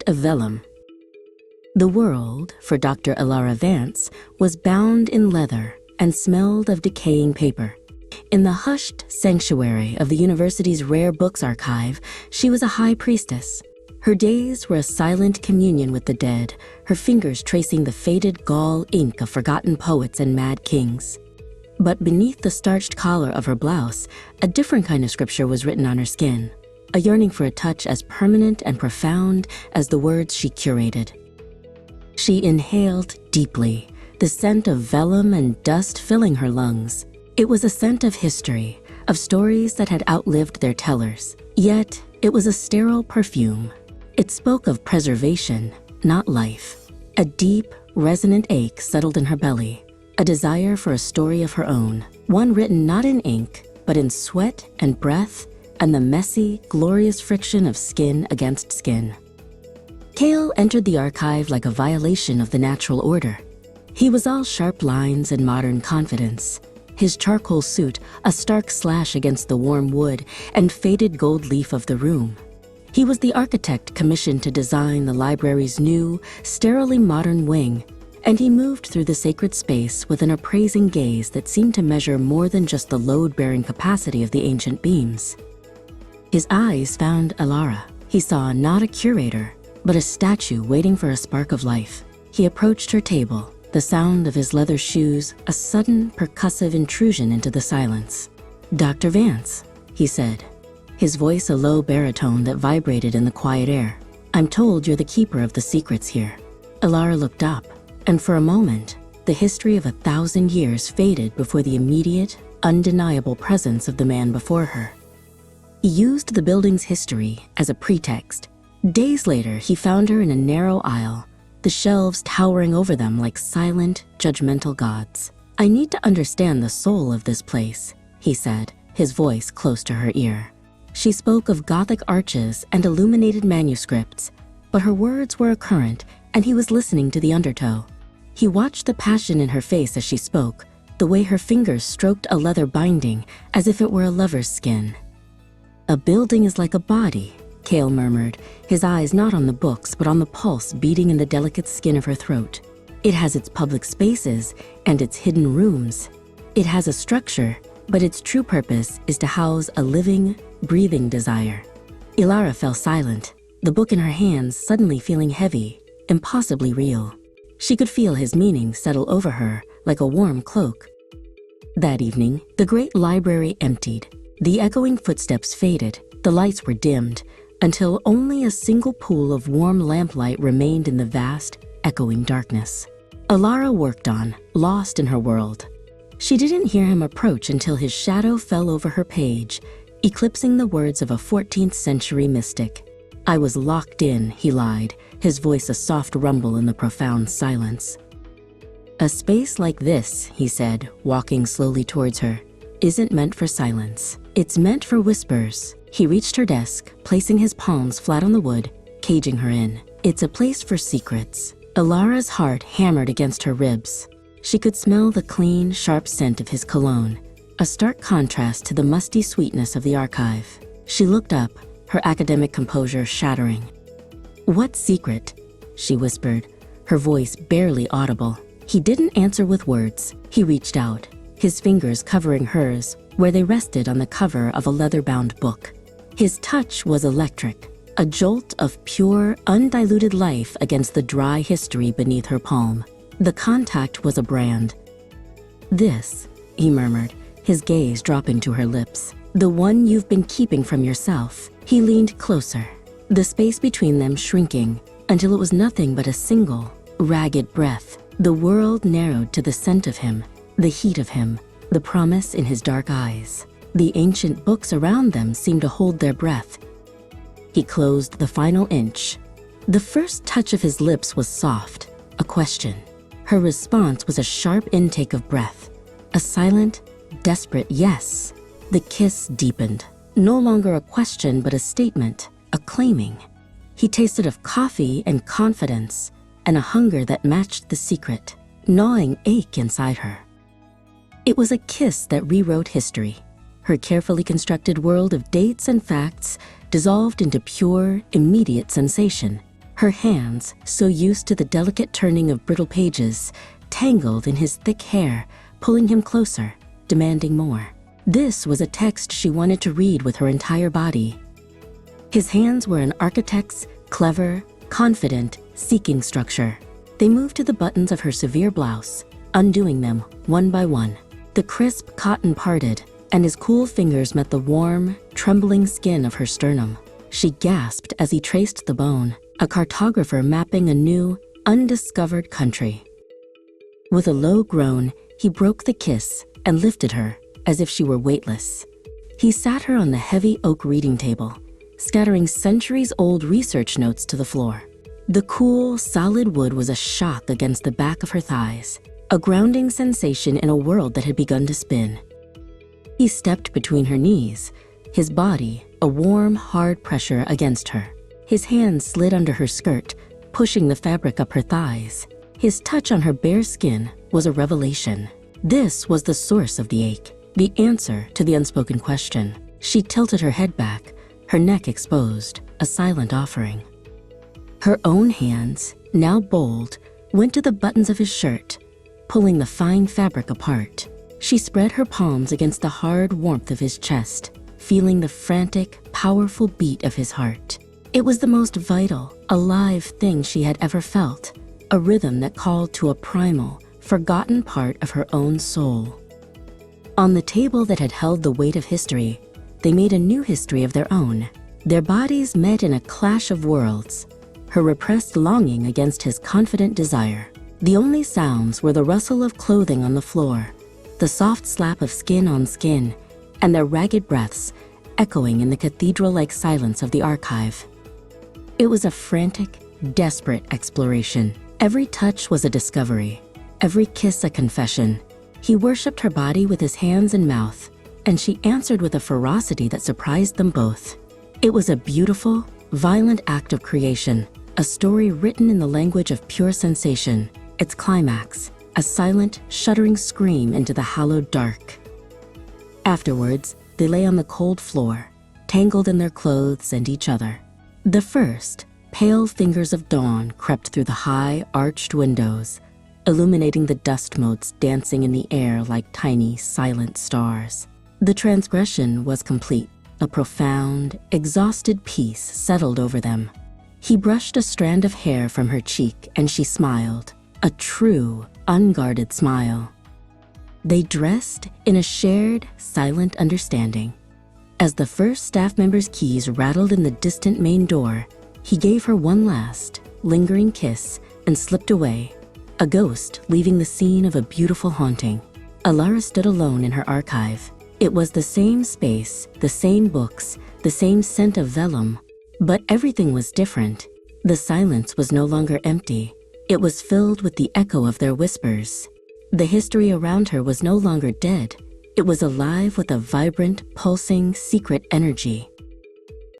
Of vellum. The world, for Dr. Elara Vance, was bound in leather and smelled of decaying paper. In the hushed sanctuary of the university's rare books archive, she was a high priestess. Her days were a silent communion with the dead, her fingers tracing the faded gall ink of forgotten poets and mad kings. But beneath the starched collar of her blouse, a different kind of scripture was written on her skin, a yearning for a touch as permanent and profound as the words she curated. She inhaled deeply, the scent of vellum and dust filling her lungs. It was a scent of history, of stories that had outlived their tellers. Yet, it was a sterile perfume. It spoke of preservation, not life. A deep, resonant ache settled in her belly, a desire for a story of her own, one written not in ink, but in sweat and breath and the messy, glorious friction of skin against skin. Cale entered the archive like a violation of the natural order. He was all sharp lines and modern confidence. His charcoal suit, a stark slash against the warm wood and faded gold leaf of the room. He was the architect commissioned to design the library's new, sterilely modern wing, and he moved through the sacred space with an appraising gaze that seemed to measure more than just the load-bearing capacity of the ancient beams. His eyes found Elara. He saw not a curator, but a statue waiting for a spark of life. He approached her table, the sound of his leather shoes a sudden, percussive intrusion into the silence. "Dr. Vance," he said, his voice a low baritone that vibrated in the quiet air. "I'm told you're the keeper of the secrets here." Elara looked up, and for a moment, the history of 1,000 years faded before the immediate, undeniable presence of the man before her. He used the building's history as a pretext. Days later, he found her in a narrow aisle, the shelves towering over them like silent, judgmental gods. "I need to understand the soul of this place," he said, his voice close to her ear. She spoke of Gothic arches and illuminated manuscripts, but her words were a current, and he was listening to the undertow. He watched the passion in her face as she spoke, the way her fingers stroked a leather binding as if it were a lover's skin. "A building is like a body," Cale murmured, his eyes not on the books but on the pulse beating in the delicate skin of her throat. "It has its public spaces and its hidden rooms. It has a structure, but its true purpose is to house a living, breathing desire." Elara fell silent, the book in her hands suddenly feeling heavy, impossibly real. She could feel his meaning settle over her like a warm cloak. That evening, the great library emptied. The echoing footsteps faded, the lights were dimmed, until only a single pool of warm lamplight remained in the vast, echoing darkness. Elara worked on, lost in her world. She didn't hear him approach until his shadow fell over her page, eclipsing the words of a 14th century mystic. "I was locked in," he lied, his voice a soft rumble in the profound silence. "A space like this," he said, walking slowly towards her, "isn't meant for silence. It's meant for whispers." He reached her desk, placing his palms flat on the wood, caging her in. "It's a place for secrets." Elara's heart hammered against her ribs. She could smell the clean, sharp scent of his cologne, a stark contrast to the musty sweetness of the archive. She looked up, her academic composure shattering. "What secret?" she whispered, her voice barely audible. He didn't answer with words. He reached out, his fingers covering hers where they rested on the cover of a leather-bound book. His touch was electric, a jolt of pure, undiluted life against the dry history beneath her palm. The contact was a brand. "This," he murmured, his gaze dropping to her lips. "The one you've been keeping from yourself." He leaned closer, the space between them shrinking until it was nothing but a single, ragged breath. The world narrowed to the scent of him, the heat of him, the promise in his dark eyes. The ancient books around them seemed to hold their breath. He closed the final inch. The first touch of his lips was soft, a question. Her response was a sharp intake of breath, a silent, desperate yes. The kiss deepened, no longer a question but a statement, a claiming. He tasted of coffee and confidence, and a hunger that matched the secret, gnawing ache inside her. It was a kiss that rewrote history. Her carefully constructed world of dates and facts dissolved into pure, immediate sensation. Her hands, so used to the delicate turning of brittle pages, tangled in his thick hair, pulling him closer, demanding more. This was a text she wanted to read with her entire body. His hands were an architect's clever, confident, seeking structure. They moved to the buttons of her severe blouse, undoing them one by one. The crisp cotton parted, and his cool fingers met the warm, trembling skin of her sternum. She gasped as he traced the bone, a cartographer mapping a new, undiscovered country. With a low groan, he broke the kiss and lifted her as if she were weightless. He sat her on the heavy oak reading table, scattering centuries-old research notes to the floor. The cool, solid wood was a shock against the back of her thighs, a grounding sensation in a world that had begun to spin. He stepped between her knees, his body a warm, hard pressure against her. His hands slid under her skirt, pushing the fabric up her thighs. His touch on her bare skin was a revelation. This was the source of the ache, the answer to the unspoken question. She tilted her head back, her neck exposed, a silent offering. Her own hands, now bold, went to the buttons of his shirt, pulling the fine fabric apart. She spread her palms against the hard warmth of his chest, feeling the frantic, powerful beat of his heart. It was the most vital, alive thing she had ever felt, a rhythm that called to a primal, forgotten part of her own soul. On the table that had held the weight of history, they made a new history of their own. Their bodies met in a clash of worlds, her repressed longing against his confident desire. The only sounds were the rustle of clothing on the floor, the soft slap of skin on skin, and their ragged breaths echoing in the cathedral-like silence of the archive. It was a frantic, desperate exploration. Every touch was a discovery, every kiss a confession. He worshipped her body with his hands and mouth, and she answered with a ferocity that surprised them both. It was a beautiful, violent act of creation, a story written in the language of pure sensation. Its climax, a silent, shuddering scream into the hallowed dark. Afterwards, they lay on the cold floor, tangled in their clothes and each other. The first, pale fingers of dawn crept through the high, arched windows, illuminating the dust motes dancing in the air like tiny, silent stars. The transgression was complete. A profound, exhausted peace settled over them. He brushed a strand of hair from her cheek and she smiled, a true, unguarded smile. They dressed in a shared, silent understanding. As the first staff member's keys rattled in the distant main door, he gave her one last, lingering kiss and slipped away, a ghost leaving the scene of a beautiful haunting. Alara stood alone in her archive. It was the same space, the same books, the same scent of vellum, but everything was different. The silence was no longer empty. It was filled with the echo of their whispers. The history around her was no longer dead. It was alive with a vibrant, pulsing, secret energy.